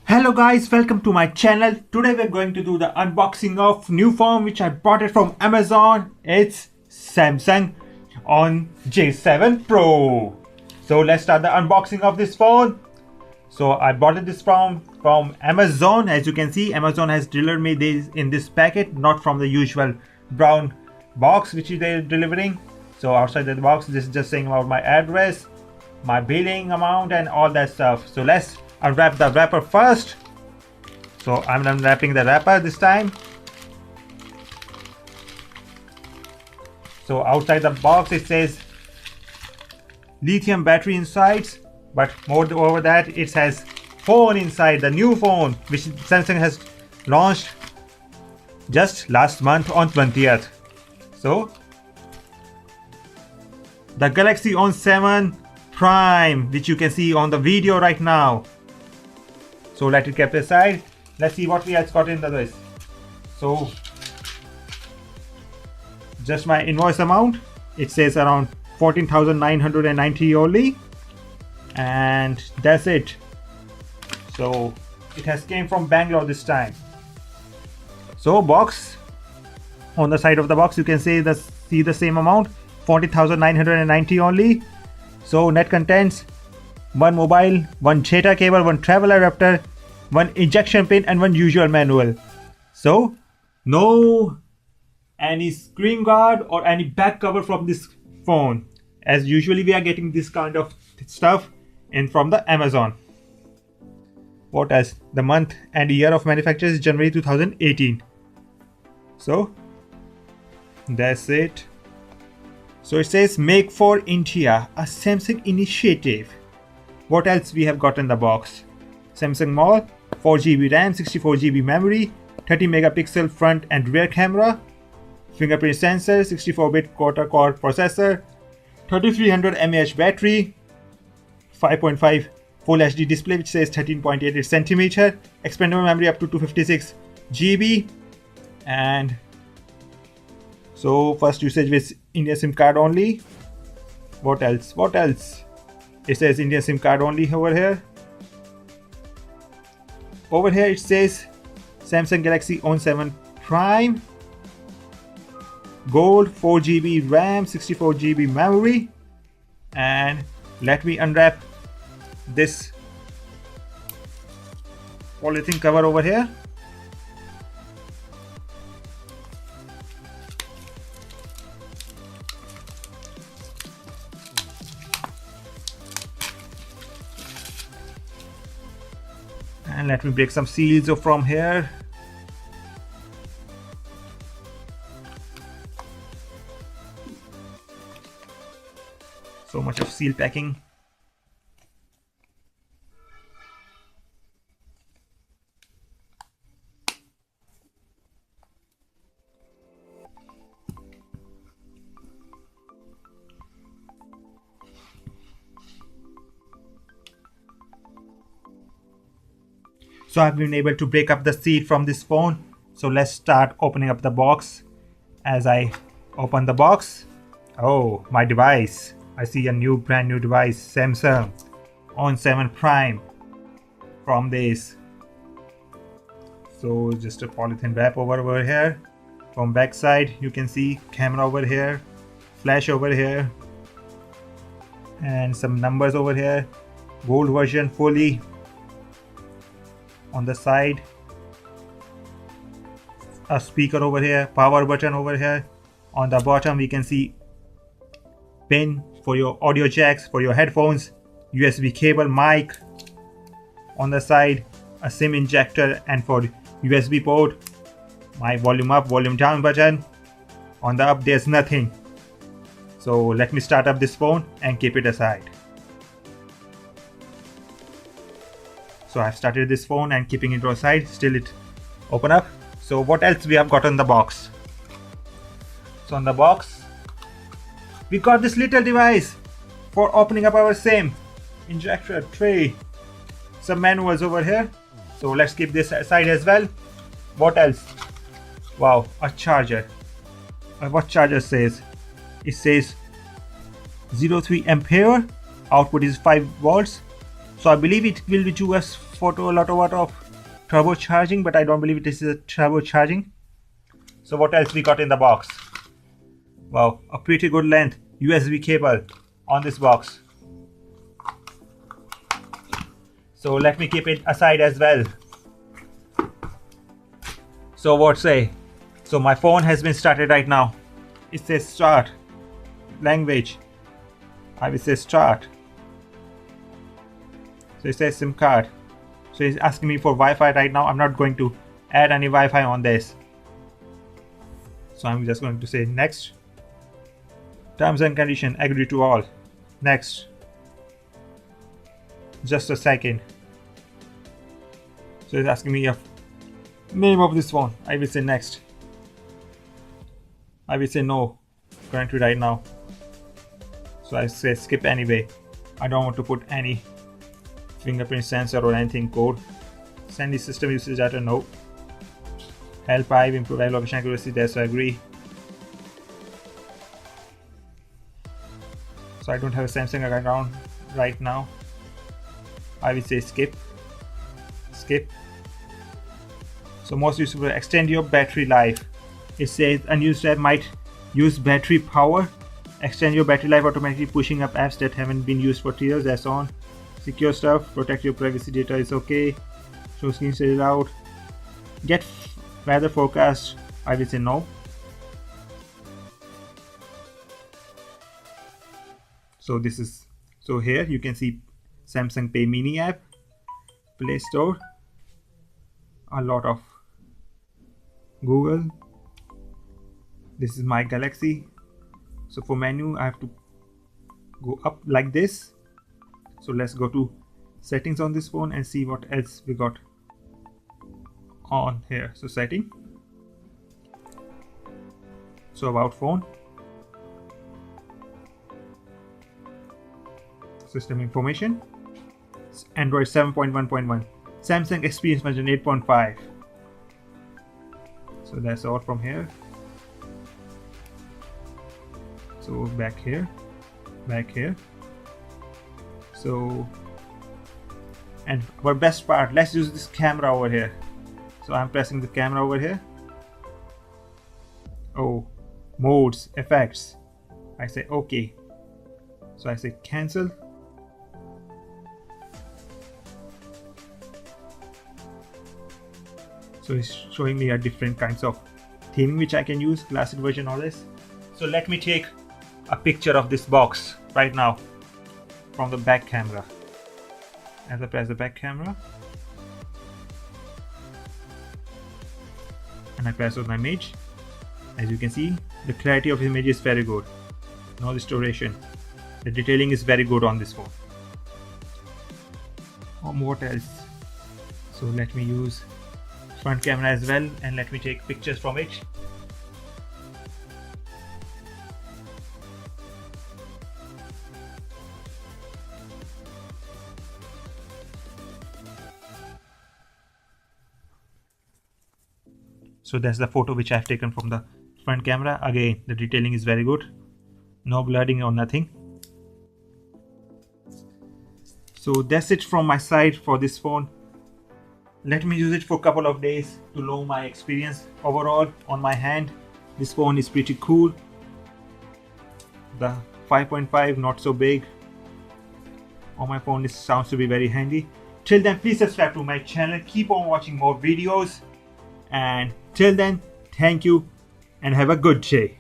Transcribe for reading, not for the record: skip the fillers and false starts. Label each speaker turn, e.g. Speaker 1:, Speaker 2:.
Speaker 1: Hello guys, welcome to my channel. Today we're going to do the unboxing of new phone which I bought it from Amazon. It's Samsung on J7 Pro. So let's start the unboxing of this phone. So I bought this from Amazon. As you can see, Amazon has delivered me this in this packet, not from the usual brown box which they're delivering. So outside the box, this is just saying about my address, my billing amount and all that stuff. So let's unwrap the wrapper first. So I'm unwrapping the wrapper this time. So outside the box it says lithium battery inside, but more over that it has phone inside, the new phone which Samsung has launched just last month on 20th. So the Galaxy On7 Prime, which you can see on the video right now. So let it kept aside. Let's see what we have got in this. So just my invoice amount, it says around 14,990 only, and that's it. So it has came from Bangalore this time. So box, on the side of the box you can see the same amount, 40,990 only. So net contents: one mobile, one data cable, one travel adapter, one ejection pin and one usual manual. So no any screen guard or any back cover from this phone, as usually we are getting this kind of stuff in from the Amazon. What else? The month and year of manufacture is January 2018. So that's it. So it says Make for India, a Samsung initiative. What else we have got in the box? Samsung Mall, 4GB RAM, 64GB memory, 30 megapixel front and rear camera, fingerprint sensor, 64-bit quad-core processor, 3300 mAh battery, 5.5 Full HD display which says 13.88 cm, expandable memory up to 256GB, and so first usage with India SIM card only. What else? It says Indian SIM card only over here. Over here it says Samsung Galaxy On7 Prime, gold, 4GB RAM, 64GB memory, and let me unwrap this polythene cover over here. And let me break some seals from here. So much of seal packing. So I've been able to break up the seal from this phone. So let's start opening up the box. As I open the box, oh, my device. I see a brand new device, Samsung On7 Prime from this. So just a polythene wrap over here. From back side you can see camera over here, flash over here, and some numbers over here. Gold version fully. On the side, a speaker over here, power button over here. On the bottom we can see pin for your audio jacks, for your headphones, USB cable, mic. On the side, a SIM injector, and for USB port, my volume up, volume down button. On the up there's nothing. So let me start up this phone and keep it aside. So I've started this phone and keeping it aside, still it open up. So what else we have got in the box? So on the box we got this little device for opening up our SIM injector tray. Some manuals over here. So let's keep this aside as well. What else? Wow, a charger. What charger says? It says 0.3 ampere, output is 5 volts. So I believe it will do us photo, a lot of turbo charging, but I don't believe this is a turbo charging. So what else we got in the box? Wow, a pretty good length USB cable on this box. So let me keep it aside as well. So what say? So my phone has been started right now. It says start. Language. I will say start. So it says SIM card. So it's asking me for Wi-Fi right now. I'm not going to add any Wi-Fi on this. So I'm just going to say next. Terms and condition, agree to all. Next. Just a second. So it's asking me a name of this phone. I will say next. I will say no currently right now. So I say skip anyway. I don't want to put any fingerprint sensor or anything code. Send the system usage data, no. Help I improve location accuracy, that's I agree. So I don't have a Samsung account right now. I will say skip. Skip. So most useful, extend your battery life. It says unused app might use battery power. Extend your battery life automatically, pushing up apps that haven't been used for 3 years. That's on. Secure stuff. Protect your privacy data is okay. Show screen is out. Get weather forecast. I will say no. So this is, so here you can see Samsung Pay Mini app, Play Store, a lot of Google. This is my Galaxy. So for menu I have to go up like this. So let's go to settings on this phone and see what else we got on here. So setting. So about phone. System information. Android 7.1.1. Samsung Experience version 8.5. So that's all from here. So back here. So, and our best part, let's use this camera over here. So I'm pressing the camera over here. Oh, modes, effects. I say okay. So I say cancel. So it's showing me a different kinds of theming which I can use, classic version, all this. So let me take a picture of this box right now from the back camera. As I press the back camera and I press on my image, as you can see the clarity of the image is very good, no distortion, the detailing is very good on this phone. What else? So let me use front camera as well and let me take pictures from it. So that's the photo which I have taken from the front camera. Again, the detailing is very good, no blurring or nothing. So that's it from my side for this phone. Let me use it for a couple of days to know my experience overall on my hand. This phone is pretty cool. The 5.5 not so big. On my phone, this sounds to be very handy. Till then, please subscribe to my channel. Keep on watching more videos. And till then, thank you and have a good day.